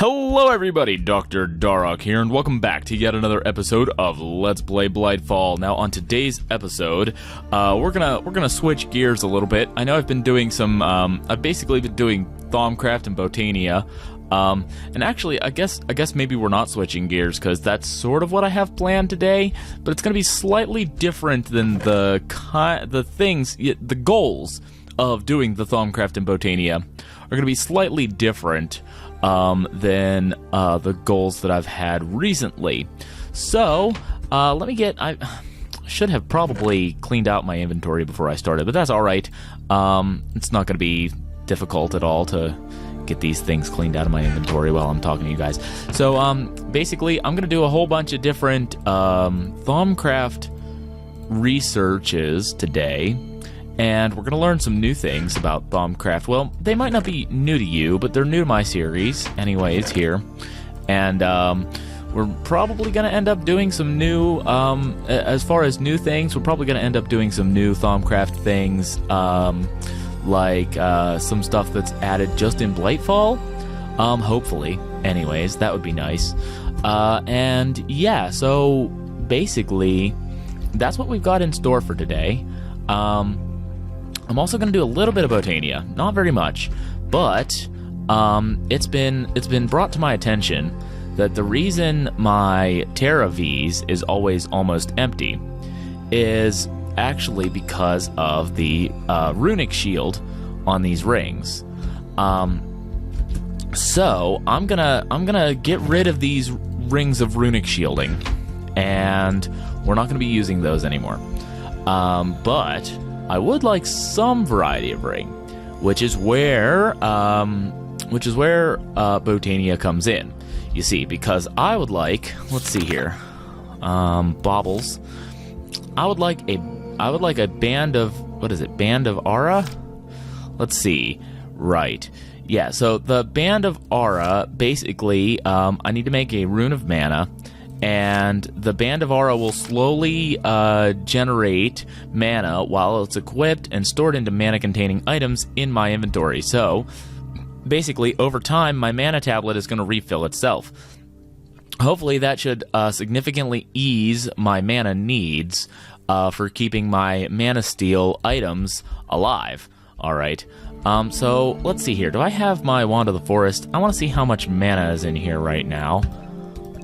Hello everybody, Dr. Darok here, and welcome back to yet another episode of Let's Play Blightfall. Now, on today's episode, we're gonna switch gears a little bit. I know I've been doing some, I've basically been doing Thaumcraft and Botania, and actually, I guess maybe we're not switching gears, because that's sort of what I have planned today, but it's gonna be slightly different than the goals of doing the Thaumcraft and Botania are gonna be slightly different than the goals that I've had recently. So, I should have probably cleaned out my inventory before I started, but that's alright. It's not going to be difficult at all to get these things cleaned out of my inventory while I'm talking to you guys. So, basically, I'm going to do a whole bunch of different Thaumcraft researches today. And we're going to learn some new things about Thaumcraft. Well, they might not be new to you, but they're new to my series anyways here. And we're probably going to end up doing some new, as far as new things, we're probably going to end up doing some new Thaumcraft things, like some stuff that's added just in Blightfall. Hopefully. Anyways, that would be nice. And yeah, so basically, that's what we've got in store for today. I'm also going to do a little bit of Botania, not very much, but it's been brought to my attention that the reason my Terra Vs is always almost empty is actually because of the runic shield on these rings. So I'm gonna get rid of these rings of runic shielding, and we're not going to be using those anymore. But I would like some variety of ring, which is where Botania comes in. You see, because I would like, let's see here, baubles. I would like a band of, what is it? Band of Aura? Let's see. Right. Yeah. So the band of Aura, basically, I need to make a rune of mana. And the Band of Aura will slowly generate mana while it's equipped and stored into mana-containing items in my inventory. So, basically, over time, my mana tablet is going to refill itself. Hopefully, that should significantly ease my mana needs for keeping my mana steel items alive. Alright, so let's see here. Do I have my Wand of the Forest? I want to see how much mana is in here right now.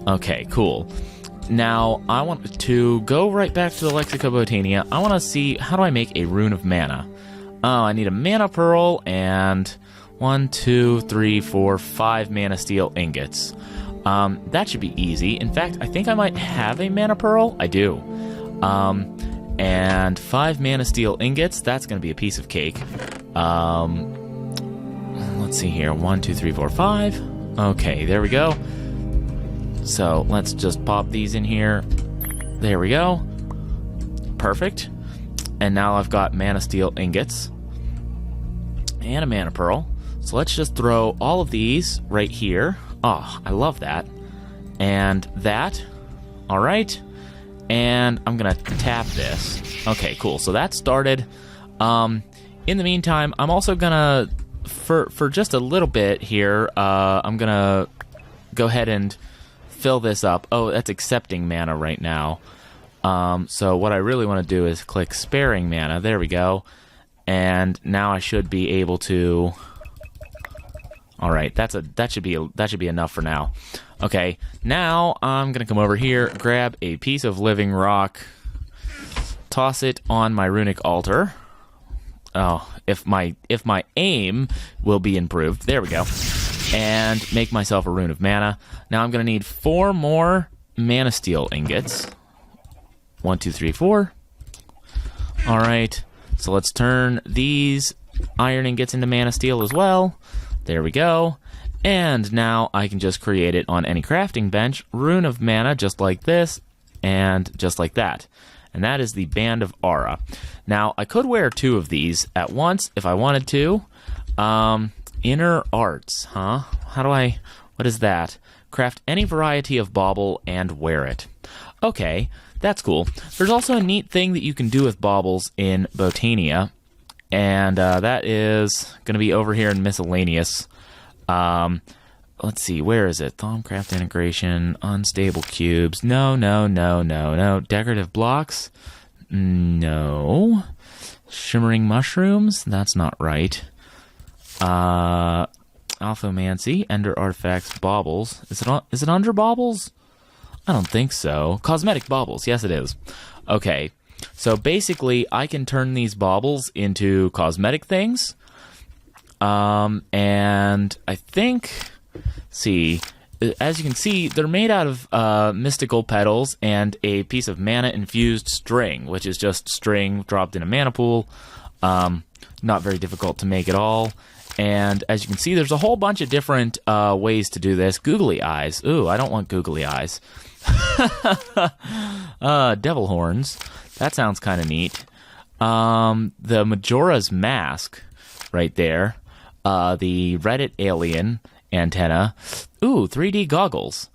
Okay, cool. Now, I want to go right back to the Lexica Botania. I want to see, how do I make a rune of mana? Oh, I need a mana pearl and 1, 2, 3, 4, 5 mana steel ingots. That should be easy. In fact, I think I might have a mana pearl. I do. And 5 mana steel ingots, that's going to be a piece of cake. Let's see here. 1, 2, 3, 4, 5. Okay, there we go. So let's just pop these in here. There we go. Perfect. And now I've got mana steel ingots and a mana pearl. So let's just throw all of these right here. Oh, I love that. And that. All right. And I'm going to tap this. Okay, cool. So that started. In the meantime, I'm also going to, for just a little bit here, I'm going to go ahead and fill this up. Oh, that's accepting mana right now. So what I really want to do is click sparing mana. There we go. And now I should be able to. All right, that should be enough for now. Okay, now I'm gonna come over here, grab a piece of living rock, toss it on my runic altar. Oh, if my aim will be improved. There we go. And make myself a rune of mana. Now I'm going to need 4 more mana steel ingots. 1, 2, 3, 4. Alright, so let's turn these iron ingots into mana steel as well. There we go. And now I can just create it on any crafting bench. Rune of mana, just like this, and just like that. And that is the Band of Aura. Now, I could wear 2 of these at once if I wanted to. Inner Arts, huh? What is that? Craft any variety of bauble and wear it. Okay, that's cool. There's also a neat thing that you can do with baubles in Botania, and that is going to be over here in Miscellaneous. let's see, where is it? Thaumcraft integration, unstable cubes. No. Decorative blocks? No. Shimmering mushrooms? That's not right. Alphomancy, ender artifacts, baubles. Is it under baubles? I don't think so. Cosmetic baubles. Yes, it is. Okay. So basically, I can turn these baubles into cosmetic things. And I think, see, as you can see, they're made out of mystical petals and a piece of mana-infused string, which is just string dropped in a mana pool. Not very difficult to make at all. And as you can see, there's a whole bunch of different ways to do this. Googly eyes. Ooh, I don't want googly eyes. Devil horns. That sounds kind of neat. The Majora's Mask right there. The Reddit alien antenna. Ooh, 3D goggles.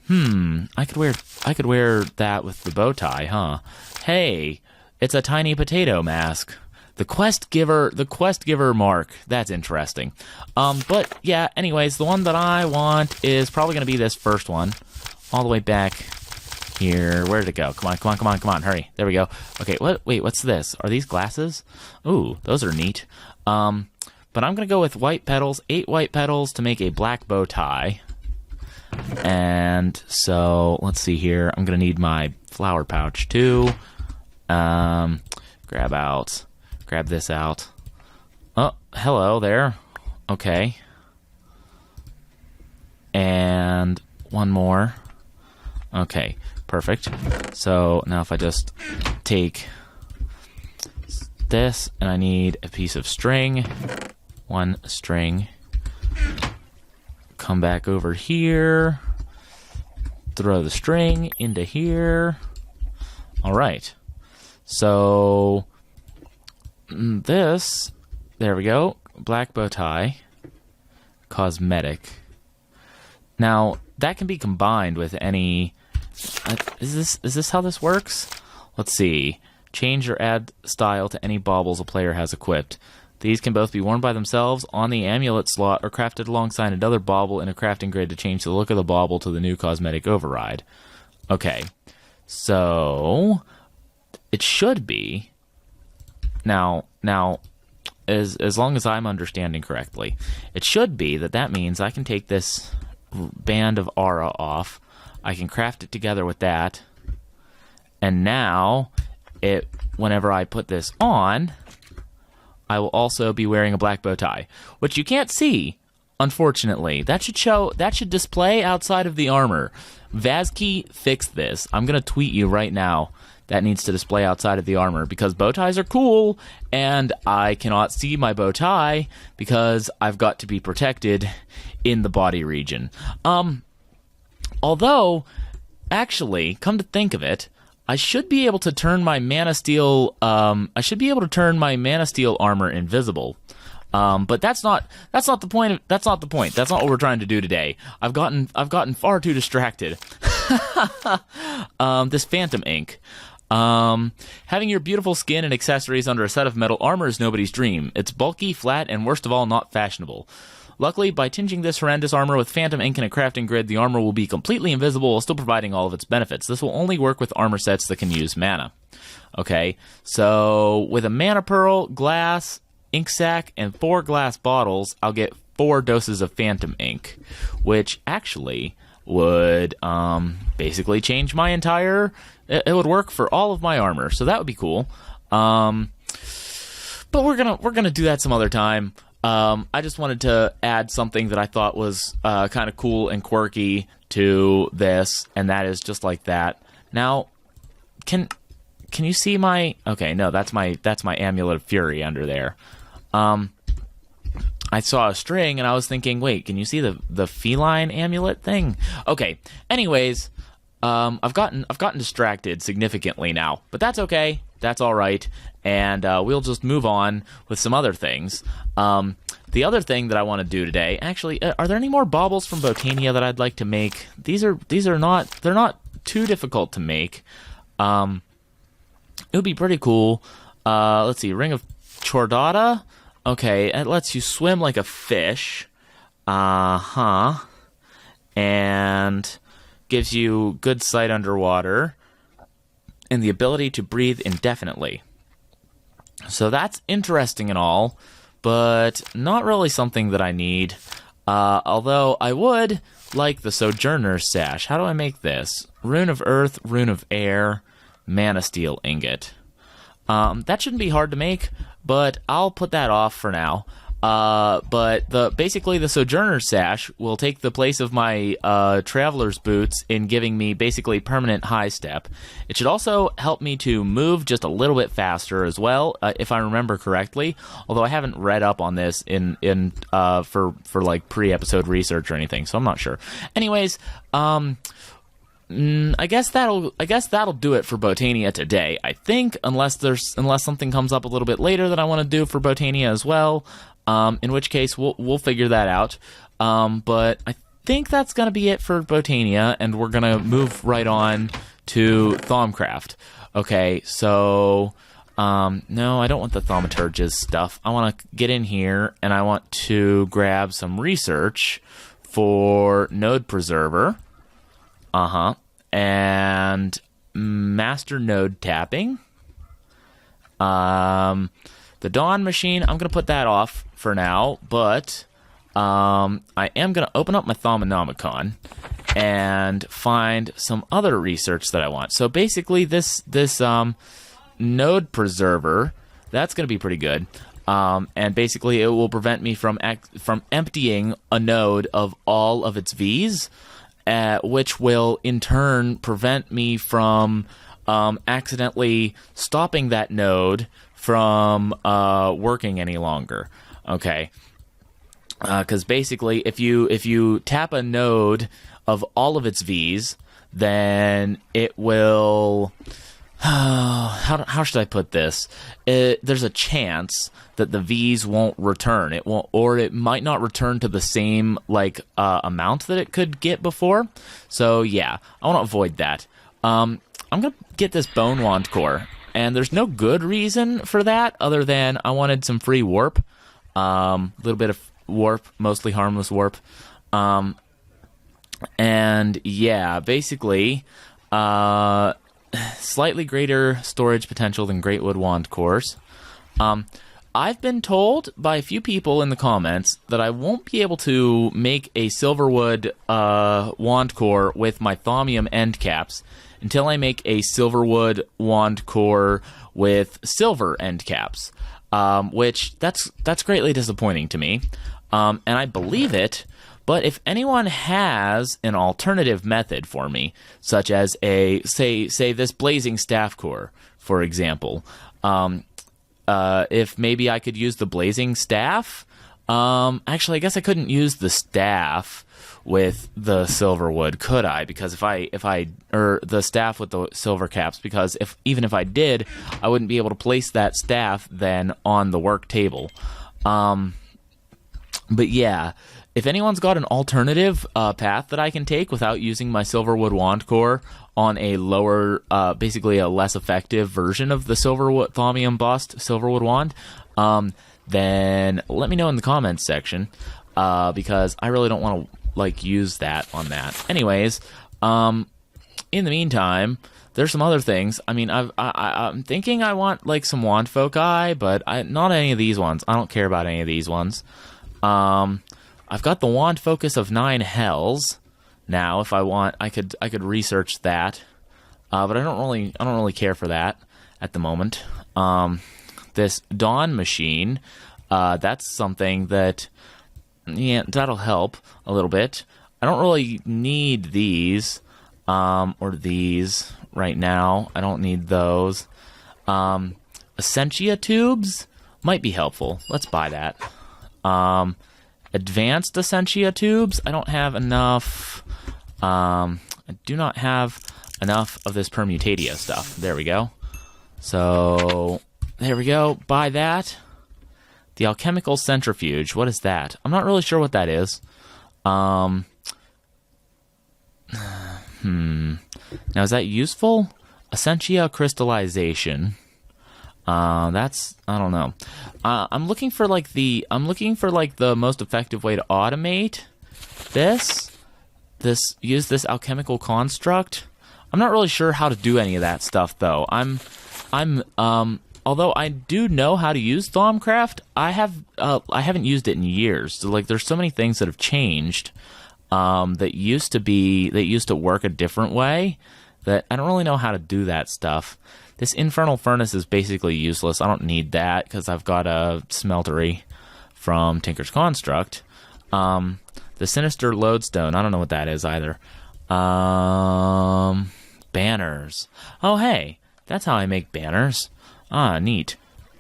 I could wear that with the bow tie, huh? Hey, it's a tiny potato mask. The quest giver mark. That's interesting. But yeah, anyways, the one that I want is probably going to be this first one. All the way back here. Where did it go? Come on, hurry. There we go. Okay, wait, what's this? Are these glasses? Ooh, those are neat. But I'm going to go with white petals, 8 white petals to make a black bow tie. And so, let's see here. I'm going to need my flower pouch too. Grab this out. Oh, hello there. Okay. And one more. Okay, perfect. So now if I just take this, and I need a piece of string. One string. Come back over here. Throw the string into here. All right. So this, there we go. Black bow tie. Cosmetic. Now, that can be combined with any... Is this how this works? Let's see. Change or add style to any baubles a player has equipped. These can both be worn by themselves on the amulet slot or crafted alongside another bauble in a crafting grid to change the look of the bauble to the new cosmetic override. Okay. So, it should be... Now, as long as I'm understanding correctly, it should be that means I can take this band of aura off. I can craft it together with that. And now, whenever I put this on, I will also be wearing a black bow tie, which you can't see, unfortunately. That should display outside of the armor. Vazkey fixed this. I'm going to tweet you right now. That needs to display outside of the armor because bow ties are cool, and I cannot see my bow tie because I've got to be protected in the body region. Although, actually, come to think of it, I should be able to turn my Mana Steel. I should be able to turn my Mana Steel armor invisible. But that's not the point. That's not the point. That's not what we're trying to do today. I've gotten far too distracted. This Phantom Ink. Having your beautiful skin and accessories under a set of metal armor is nobody's dream. It's bulky, flat, and worst of all, not fashionable. Luckily, by tinging this horrendous armor with Phantom Ink in a crafting grid, the armor will be completely invisible while still providing all of its benefits. This will only work with armor sets that can use mana. Okay, so with a mana pearl, glass, ink sac, and 4 glass bottles, I'll get 4 doses of Phantom Ink, which actually would basically change my entire... It would work for all of my armor, so that would be cool. But we're gonna do that some other time. I just wanted to add something that I thought was kind of cool and quirky to this, and that is just like that. Now, can you see my... Okay, no, that's my Amulet of Fury under there. I saw a string, and I was thinking, wait, can you see the feline amulet thing? Okay, anyways... I've gotten distracted significantly now, but that's okay. That's all right, and we'll just move on with some other things. The other thing that I want to do today, actually, are there any more baubles from Botania that I'd like to make? They're not too difficult to make. It would be pretty cool. Let's see, Ring of Chordata. Okay, it lets you swim like a fish. and gives you good sight underwater and the ability to breathe indefinitely. So that's interesting and all, but not really something that I need. Although I would like the Sojourner's Sash. How do I make this? Rune of Earth, Rune of Air, Mana Steel Ingot. That shouldn't be hard to make, but I'll put that off for now. But basically the Sojourner's Sash will take the place of my Traveler's Boots in giving me basically permanent high step. It should also help me to move just a little bit faster as well, if I remember correctly. Although I haven't read up on this for like pre-episode research or anything, so I'm not sure. Anyways, I guess that'll do it for Botania today. I think, unless something comes up a little bit later that I want to do for Botania as well. In which case, we'll figure that out. But I think that's going to be it for Botania, and we're going to move right on to Thaumcraft. Okay, so, no, I don't want the Thaumaturge's stuff. I want to get in here, and I want to grab some research for Node Preserver. And Master Node Tapping. The Dawn Machine, I'm going to put that off for now, but I am going to open up my Thaumonomicon and find some other research that I want. So basically, this Node Preserver, that's going to be pretty good. And basically, it will prevent me from emptying a node of all of its Vs, which will in turn prevent me from accidentally stopping that node from working any longer. Okay, because basically, if you tap a node of all of its Vs, then it will. How should I put this? There's a chance that the Vs won't return. It won't, or it might not return to the same amount that it could get before. So yeah, I want to avoid that. I'm gonna get this Bone Wand Core, and there's no good reason for that other than I wanted some free warp, a little bit of warp, mostly harmless warp, and yeah, basically, slightly greater storage potential than Greatwood Wand Cores. I've been told by a few people in the comments that I won't be able to make a Silverwood Wand Core with my Thaumium end caps until I make a Silverwood Wand Core with silver end caps, which that's greatly disappointing to me, and I believe it. But if anyone has an alternative method for me, such as say this Blazing Staff Core, for example, if maybe I could use the Blazing Staff, actually I guess I couldn't use the staff with the Silverwood, could I? Because or the staff with the silver caps, because even if I did, I wouldn't be able to place that staff then on the work table. But yeah, if anyone's got an alternative path that I can take without using my Silverwood Wand Core on a lower, basically a less effective version of the Silverwood Thaumium Bust Silverwood Wand, then let me know in the comments section, because I really don't want to use that on that. Anyways, in the meantime, there's some other things. I mean, I'm thinking I want some Wand Foci, but not any of these ones. I don't care about any of these ones. I've got the Wand Focus of 9 Hells. Now, if I want, I could research that, but I don't really care for that at the moment. This Dawn Machine, that's something that, yeah, that'll help a little bit. I don't really need these, or these right now. I don't need those. Essentia Tubes might be helpful. Let's buy that. Advanced Essentia Tubes, I don't have enough. I do not have enough of this Permutatia stuff. There we go. So, there we go. Buy that. The Alchemical Centrifuge, what is that? I'm not really sure what that is. Now, is that useful? Essentia Crystallization. That's, I don't know. I'm looking for the most effective way to automate this. use this alchemical construct. I'm not really sure how to do any of that stuff though. Although I do know how to use Thaumcraft, I haven't used it in years. So, like, there's so many things that have changed that used to work a different way that I don't really know how to do that stuff. This infernal furnace is basically useless. I don't need that because I've got a smeltery from Tinker's Construct. The sinister lodestone, I don't know what that is either. Banners. Oh, hey, that's how I make banners. Ah, neat.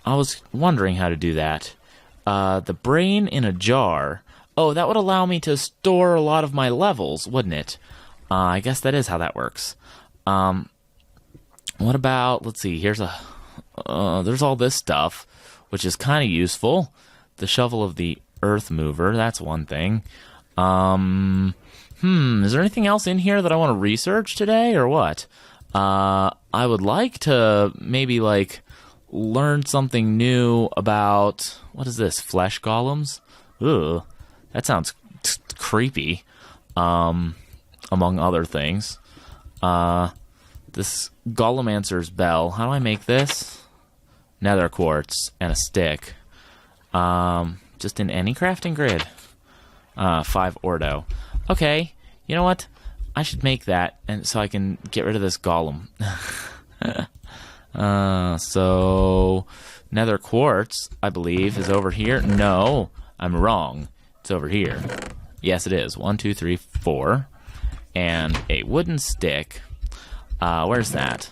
I was wondering how to do that. The brain in a jar. Oh, that would allow me to store a lot of my levels, wouldn't it? I guess that is how that works. What about, let's see, there's all this stuff, which is kind of useful. The shovel of the earth mover, that's one thing. Is there anything else in here that I want to research today, or what? I would like to maybe, like, learn something new about, what is this, flesh golems? Ugh, that sounds creepy, among other things. This Golemancer's bell, how do I make this? Nether quartz and a stick. Just in any crafting grid. 5 ordo. Okay, you know what? I should make that, and so I can get rid of this golem. So nether quartz, I believe, is over here. No, I'm wrong. It's over here. Yes, it is. 1, 2, 3, 4. And a wooden stick. Where's that?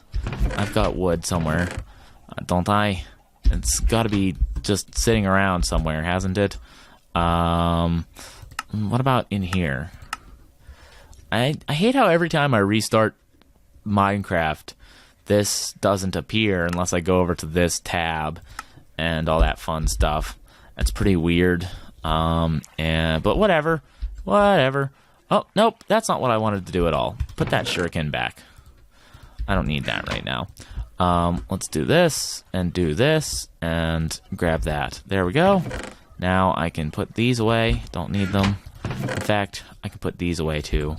I've got wood somewhere, don't I? It's got to be just sitting around somewhere, hasn't it? What about in here? I hate how every time I restart Minecraft, this doesn't appear unless I go over to this tab and all that fun stuff. That's pretty weird. But whatever. Oh, nope, that's not what I wanted to do at all. Put that shuriken back. I don't need that right now. Let's do this, and do this, and grab that. There we go. Now I can put these away. Don't need them. In fact, I can put these away too.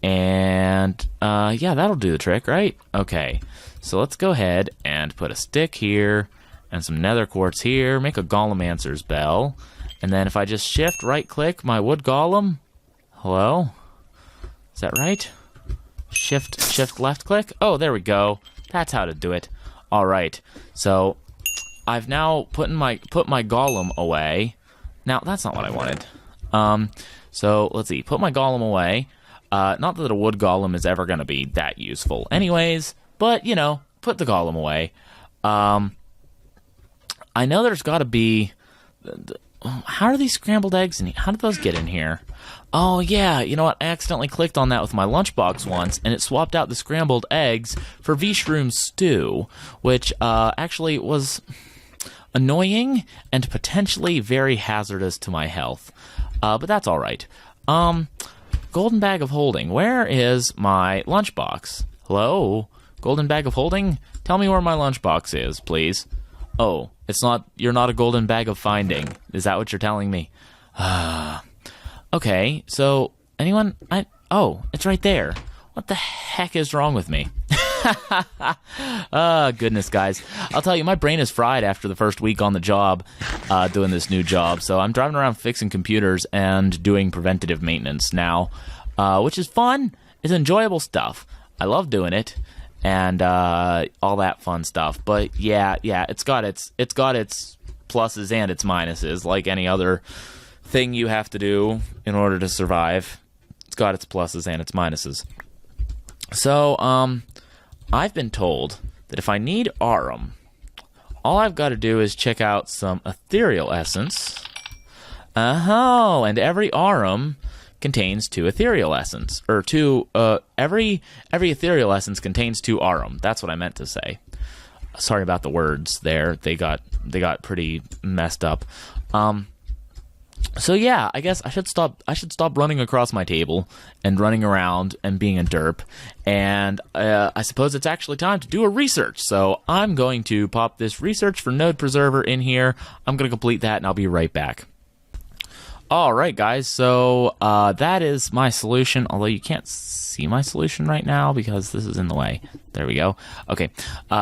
And, yeah, that'll do the trick, right? Okay, so let's go ahead and put a stick here, and some nether quartz here, make a Golemancer's bell, and then if I just shift right-click my wood golem... Hello? Is that right? Shift left-click? Oh, there we go. That's how to do it. Alright, so I've now put my golem away. Now, that's not what I wanted. So, let's see. Put my golem away. Not that a wood golem is ever going to be that useful anyways, but, you know, put the golem away. I know there's got to be... How are these scrambled eggs in here? How did those get in here? Oh, yeah, you know what? I accidentally clicked on that with my lunchbox once, and it swapped out the scrambled eggs for V-Shroom stew, which actually was annoying and potentially very hazardous to my health. But that's all right. Golden bag of holding. Where is my lunchbox? Hello? Golden bag of holding? Tell me where my lunchbox is, please. Oh, you're not a golden bag of finding. Is that what you're telling me? Okay, so, anyone? Oh, it's right there. What the heck is wrong with me? Goodness, guys. I'll tell you, my brain is fried after the first week on the job, doing this new job. So I'm driving around fixing computers and doing preventative maintenance now, which is fun. It's enjoyable stuff. I love doing it. And all that fun stuff. But yeah, it's got its pluses and its minuses, like any other thing you have to do in order to survive. It's got its pluses and its minuses. So, I've been told that if I need Arum, all I've got to do is check out some ethereal essence. And every Arum contains 2 ethereal essence, or 2. Every ethereal essence contains 2 Arum. That's what I meant to say. Sorry about the words there. They got pretty messed up. So yeah, I guess I should stop running across my table and running around and being a derp. And I suppose it's actually time to do a research. So I'm going to pop this research for Node Preserver in here. I'm going to complete that, and I'll be right back. Alright guys, so that is my solution, although you can't see my solution right now because this is in the way. There we go. Okay,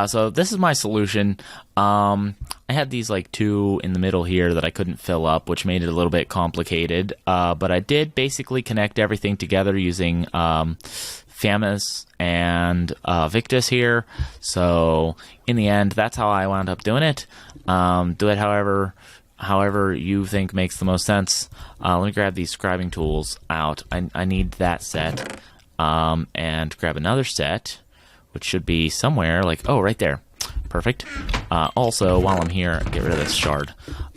so this is my solution. I had these like two in the middle here that I couldn't fill up, which made it a little bit complicated, but I did basically connect everything together using Famus and Victus here. So in the end, that's how I wound up doing it. Do it however you think makes the most sense. Let me grab these scribing tools out. I need that set. And grab another set, which should be somewhere like, oh, right there. Perfect. Also, while I'm here, get rid of this shard.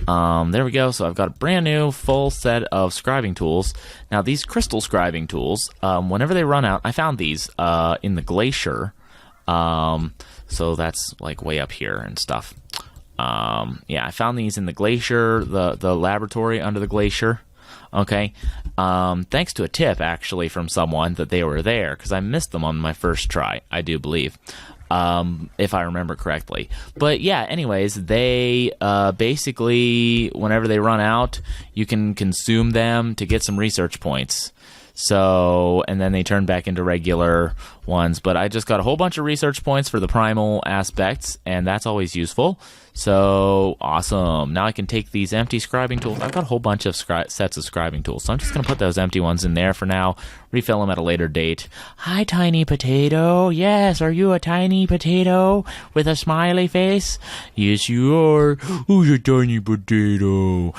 There we go. So I've got a brand new full set of scribing tools. Now, these crystal scribing tools, whenever they run out, I found these in the glacier. So that's like way up here and stuff. Yeah, I found these in the glacier, the laboratory under the glacier. Okay, thanks to a tip actually from someone that they were there, because I missed them on my first try, I do believe, if I remember correctly. But yeah, anyways, they basically, whenever they run out, you can consume them to get some research points. So, and then they turn back into regular ones. But I just got a whole bunch of research points for the primal aspects, and that's always useful. So, awesome. Now I can take these empty scribing tools. I've got a whole bunch of sets of scribing tools, so I'm just going to put those empty ones in there for now, refill them at a later date. Hi, tiny potato. Yes, are you a tiny potato with a smiley face? Yes, you are. Who's a tiny potato?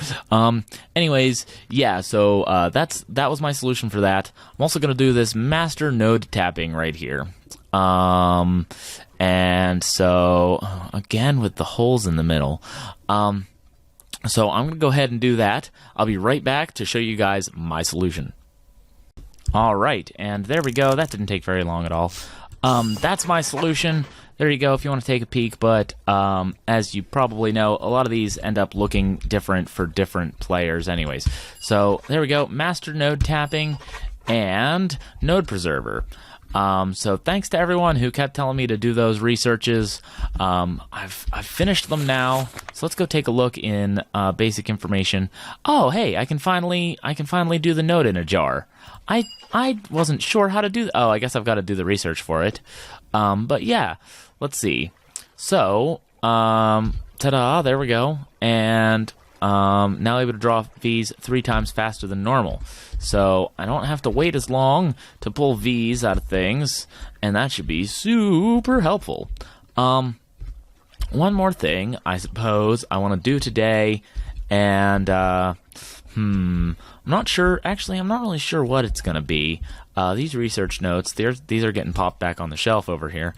Anyways, yeah, so that was my solution for that. I'm also going to do this master node tapping right here. And so, again, with the holes in the middle. So I'm going to go ahead and do that. I'll be right back to show you guys my solution. All right, and there we go. That didn't take very long at all. That's my solution. There you go if you want to take a peek, but as you probably know, a lot of these end up looking different for different players anyways. So there we go, master node tapping and node preserver. So thanks to everyone who kept telling me to do those researches. I've finished them now. So let's go take a look in basic information. Oh, hey, I can finally do the node in a jar. I wasn't sure how to do. Oh, I guess I've got to do the research for it. But yeah, let's see. So, ta-da! There we go. And now able to draw V's 3 times faster than normal. So I don't have to wait as long to pull V's out of things, and that should be super helpful. One more thing I suppose I want to do today, and I'm not sure. Actually, I'm not really sure what it's gonna be. These research notes, these are getting popped back on the shelf over here.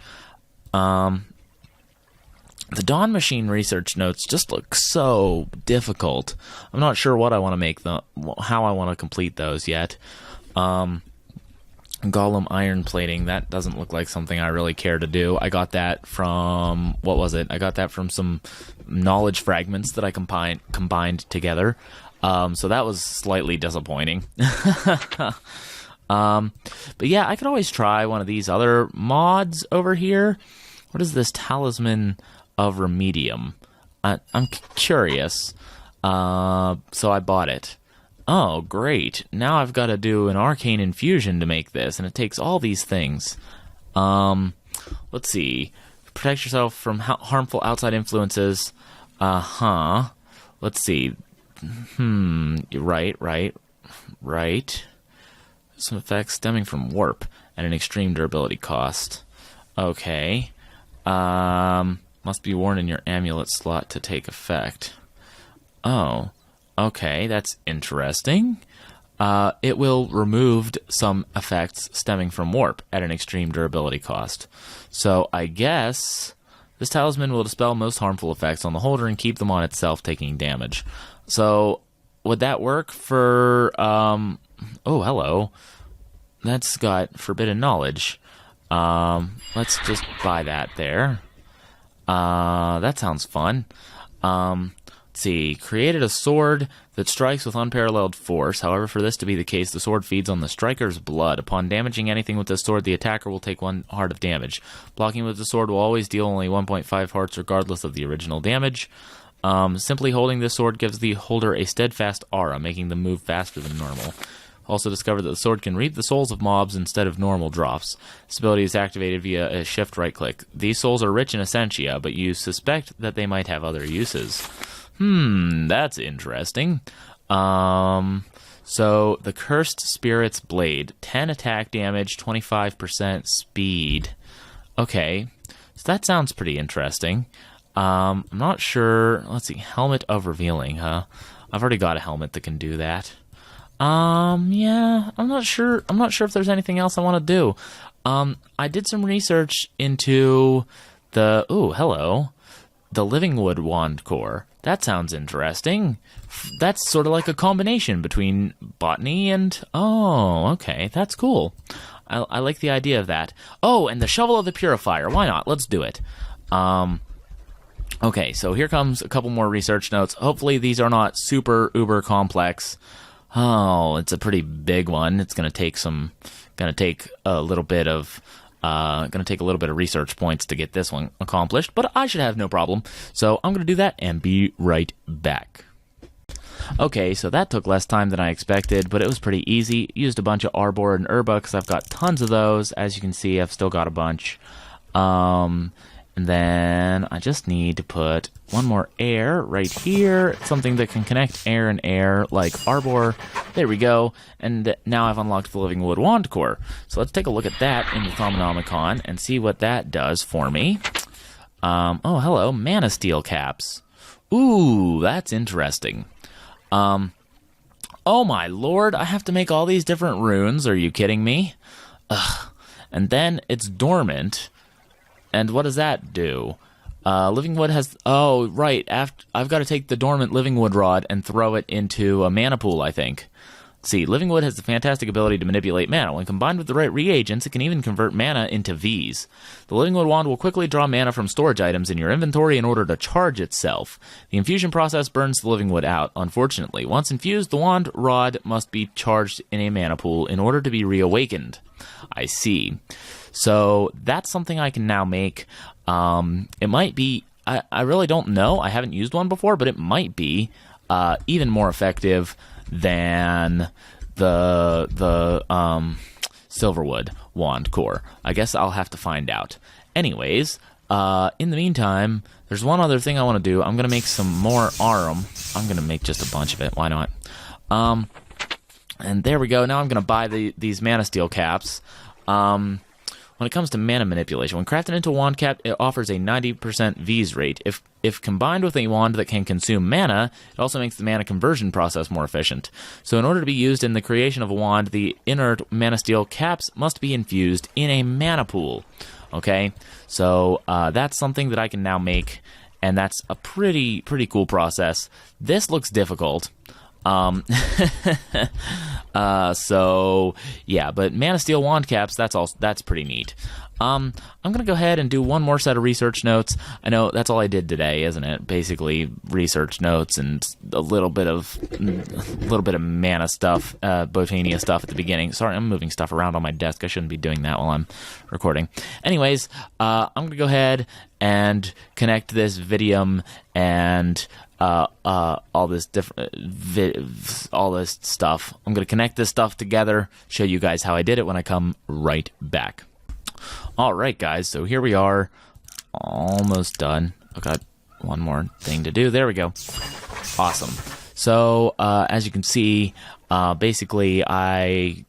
The Dawn Machine research notes just look so difficult. I'm not sure what I want to make how I want to complete those yet. Golem iron plating, that doesn't look like something I really care to do. I got that from, what was it? I got that from some knowledge fragments that I combined together. So that was slightly disappointing. But yeah, I could always try one of these other mods over here. What is this Talisman of Remedium? I'm curious, so I bought it. Oh, great. Now I've got to do an arcane infusion to make this, and it takes all these things. Let's see. Protect yourself from harmful outside influences. Let's see. Right. Some effects stemming from warp at an extreme durability cost. Okay. Must be worn in your amulet slot to take effect. Oh, okay, that's interesting. It will remove some effects stemming from warp at an extreme durability cost. So I guess this talisman will dispel most harmful effects on the holder and keep them on itself, taking damage. So would that work for... oh, hello. That's got forbidden knowledge. Let's just buy that there. That sounds fun. Let's see. Created a sword that strikes with unparalleled force. However, for this to be the case, the sword feeds on the striker's blood. Upon damaging anything with this sword, the attacker will take 1 heart of damage. Blocking with the sword will always deal only 1.5 hearts regardless of the original damage. Simply holding this sword gives the holder a steadfast aura, making them move faster than normal. Also discovered that the sword can reap the souls of mobs instead of normal drops. This ability is activated via a shift right-click. These souls are rich in essentia, but you suspect that they might have other uses. That's interesting. So, the Cursed Spirit's Blade. 10 attack damage, 25% speed. Okay, so that sounds pretty interesting. I'm not sure. Let's see, Helmet of Revealing, huh? I've already got a helmet that can do that. Yeah, I'm not sure if there's anything else I want to do. I did some research into the, the Living Wood Wand Core. That sounds interesting. That's sort of like a combination between botany and, okay, that's cool. I like the idea of that. Oh, and the Shovel of the Purifier. Why not? Let's do it. Okay, so here comes a couple more research notes. Hopefully these are not super uber complex. Oh, it's a pretty big one. It's gonna take a little bit of research points to get this one accomplished, but I should have no problem. So I'm gonna do that and be right back. Okay, so that took less time than I expected, but it was pretty easy. Used a bunch of Arbor and Herba because I've got tons of those. As you can see, I've still got a bunch. And then I just need to put one more air right here. Something that can connect air and air, like Arbor. There we go. And now I've unlocked the Living Wood Wand Core. So let's take a look at that in the Thaumanomicon and see what that does for me. Oh, hello. Mana Steel Caps. Ooh, that's interesting. Oh my lord, I have to make all these different runes. Are you kidding me? Ugh. And then it's dormant. And what does that do? Living Wood has... Oh, right. I've got to take the dormant Living Wood Rod and throw it into a mana pool, I think. Let's see, Living Wood has the fantastic ability to manipulate mana. When combined with the right reagents, it can even convert mana into Vs. The Living Wood Wand will quickly draw mana from storage items in your inventory in order to charge itself. The infusion process burns the Living Wood out, unfortunately. Once infused, the Wand Rod must be charged in a mana pool in order to be reawakened. I see. So that's something I can now make. It might be, I really don't know. I haven't used one before, but it might be even more effective than the Silverwood Wand Core. I guess I'll have to find out. Anyways, in the meantime, there's one other thing I want to do. I'm going to make some more Arum. I'm going to make just a bunch of it. Why not? And there we go. Now I'm going to buy these Mana Steel Caps. When it comes to mana manipulation, when crafted into a wand cap, it offers a 90% Vs rate. If combined with a wand that can consume mana, it also makes the mana conversion process more efficient. So in order to be used in the creation of a wand, the inert Mana Steel Caps must be infused in a mana pool. Okay, so that's something that I can now make, and that's a pretty cool process. This looks difficult. So yeah, but Mana Steel Wand Caps, that's pretty neat. I'm gonna go ahead and do one more set of research notes. I know that's all I did today, isn't it? Basically research notes and a little bit of mana stuff, Botania stuff at the beginning. Sorry, I'm moving stuff around on my desk. I shouldn't be doing that while I'm recording. Anyways, I'm gonna go ahead and connect this Vidium and all this stuff. I'm gonna connect this stuff together, show you guys how I did it when I come right back. Alright guys, so here we are, almost done. I've got one more thing to do. There we go. Awesome. So as you can see, basically I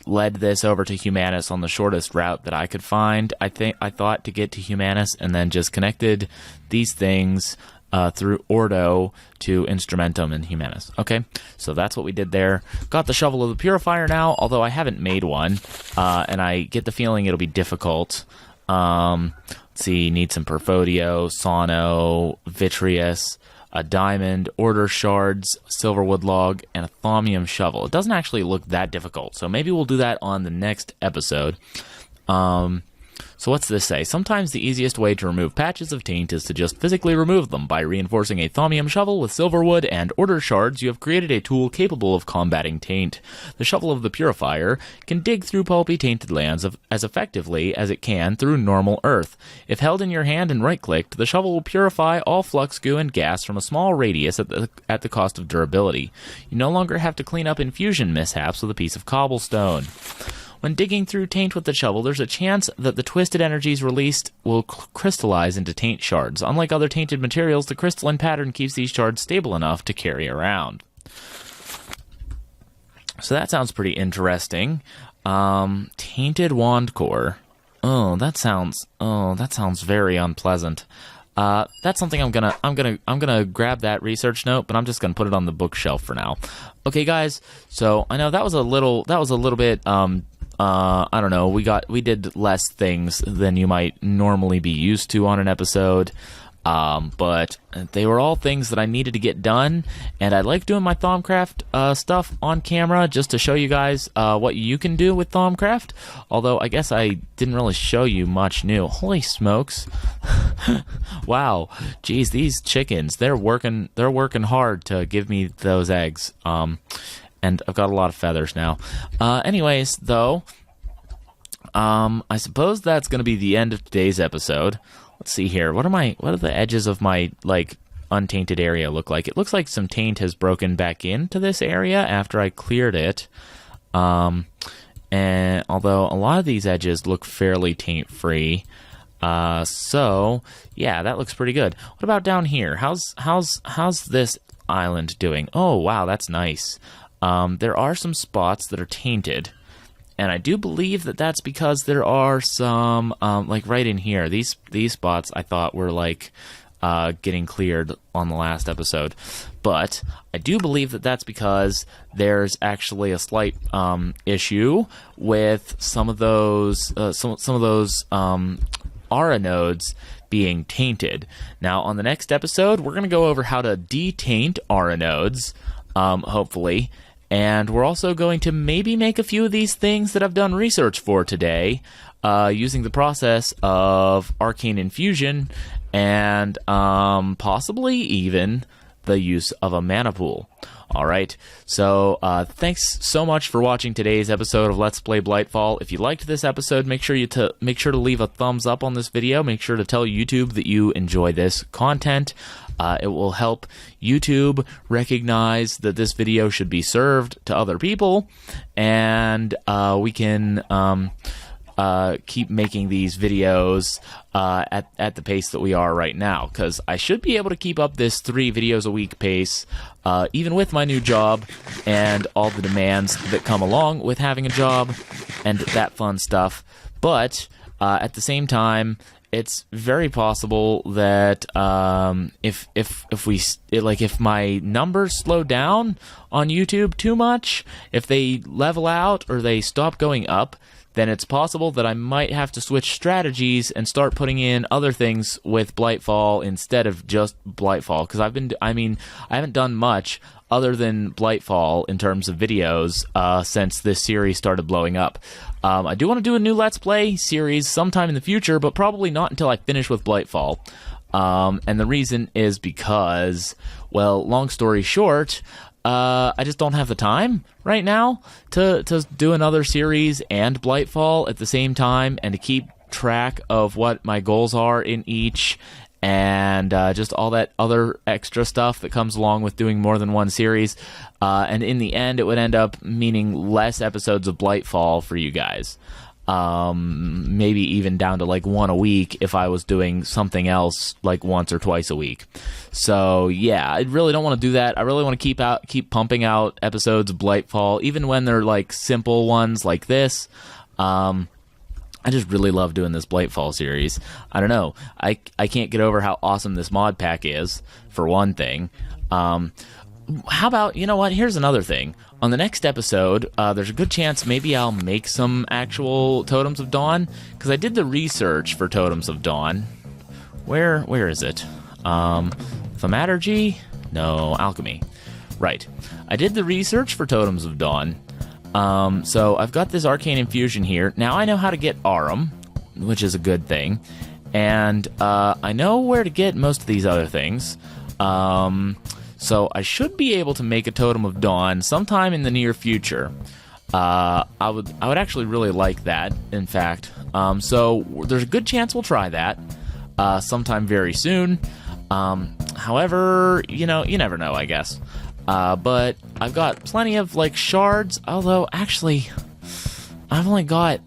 led this over to Humanus on the shortest route that I could find. I thought to get to Humanus, and then just connected these things through Ordo to Instrumentum and Humanus. Okay, so that's what we did there. Got the Shovel of the Purifier now, although I haven't made one, and I get the feeling it'll be difficult. Let's see, need some Perfodio, Sono, Vitreous, a Diamond, Order Shards, Silverwood Log, and a Thaumium Shovel. It doesn't actually look that difficult, so maybe we'll do that on the next episode. So what's this say? Sometimes the easiest way to remove patches of taint is to just physically remove them. By reinforcing a thaumium shovel with silver wood and order shards, you have created a tool capable of combating taint. The shovel of the purifier can dig through pulpy tainted lands as effectively as it can through normal earth. If held in your hand and right-clicked, the shovel will purify all flux, goo, and gas from a small radius at the cost of durability. You no longer have to clean up infusion mishaps with a piece of cobblestone. When digging through taint with the shovel, there's a chance that the twisted energies released will crystallize into taint shards. Unlike other tainted materials, the crystalline pattern keeps these shards stable enough to carry around. So that sounds pretty interesting. Tainted wand core. That sounds very unpleasant. That's something I'm gonna grab that research note, but I'm just gonna put it on the bookshelf for now. Okay, guys. So I know that was a little bit. I don't know. We did less things than you might normally be used to on an episode. But they were all things that I needed to get done, and I like doing my Thaumcraft stuff on camera just to show you guys what you can do with Thaumcraft. Although I guess I didn't really show you much new. Holy smokes! Wow, geez, these chickens, they're working hard to give me those eggs. And I've got a lot of feathers now. Anyways, though, I suppose that's going to be the end of today's episode. Let's see here. What do the edges of my, like, untainted area look like? It looks like some taint has broken back into this area after I cleared it. And although a lot of these edges look fairly taint-free. So, yeah, that looks pretty good. What about down here? How's this island doing? Oh, wow, that's nice. There are some spots that are tainted. And I do believe that that's because there are some, like right in here, these spots I thought were like getting cleared on the last episode. But I do believe that that's because there's actually a slight issue with some of those aura nodes being tainted. Now, on the next episode, we're going to go over how to detaint aura nodes, hopefully. And we're also going to maybe make a few of these things that I've done research for today, using the process of arcane infusion and possibly even the use of a mana pool. All right, so thanks so much for watching today's episode of Let's Play Blightfall. If you liked this episode, make sure to leave a thumbs up on this video. Make sure to tell YouTube that you enjoy this content. It will help YouTube recognize that this video should be served to other people, and we can keep making these videos at the pace that we are right now, because I should be able to keep up this 3 videos a week pace, even with my new job and all the demands that come along with having a job and that fun stuff. But at the same time, it's very possible that if my numbers slow down on YouTube too much, if they level out or they stop going up, then it's possible that I might have to switch strategies and start putting in other things with Blightfall instead of just Blightfall, because I haven't done much other than Blightfall in terms of videos since this series started blowing up. I do want to do a new Let's Play series sometime in the future, but probably not until I finish with Blightfall. And the reason is because, well, long story short, I just don't have the time right now to do another series and Blightfall at the same time, and to keep track of what my goals are in each, and just all that other extra stuff that comes along with doing more than one series. And in the end, it would end up meaning less episodes of Blightfall for you guys. Maybe even down to like 1 a week if I was doing something else like once or twice a week. So yeah, I really don't want to do that. I really want to keep pumping out episodes of Blightfall, even when they're like simple ones like this. I just really love doing this Blightfall series. I don't know. I can't get over how awesome this mod pack is, for one thing. How about, you know what, here's another thing. On the next episode, there's a good chance maybe I'll make some actual Totems of Dawn, because I did the research for Totems of Dawn. Where is it? Thaumaturgy? No, alchemy. Right. I did the research for Totems of Dawn. So I've got this arcane infusion here. Now I know how to get Aurum. which is a good thing. And I know where to get most of these other things. So I should be able to make a Totem of Dawn sometime in the near future. I would actually really like that, in fact. So there's a good chance we'll try that sometime very soon. However, you never know, I guess. But I've got plenty of like shards, although actually I've only got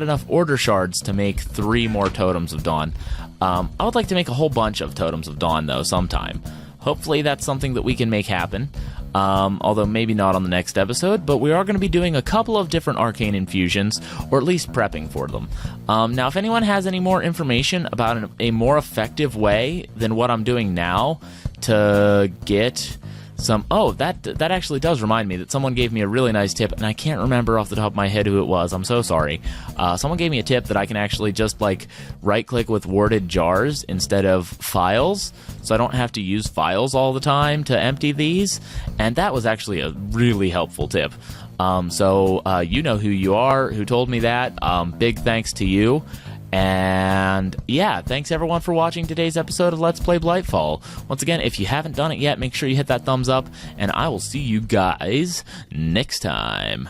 enough order shards to make 3 more Totems of Dawn. I would like to make a whole bunch of Totems of Dawn though sometime. Hopefully that's something that we can make happen. Although maybe not on the next episode, but we are going to be doing a couple of different arcane infusions, or at least prepping for them. Now, if anyone has any more information about a more effective way than what I'm doing now to get some... Oh, that actually does remind me that someone gave me a really nice tip, and I can't remember off the top of my head who it was. I'm so sorry. Someone gave me a tip that I can actually just, like, right-click with worded jars instead of files, so I don't have to use files all the time to empty these, and that was actually a really helpful tip. So you know who you are, who told me that. Big thanks to you. And yeah, thanks everyone for watching today's episode of Let's Play Blightfall. Once again, if you haven't done it yet, make sure you hit that thumbs up, and I will see you guys next time.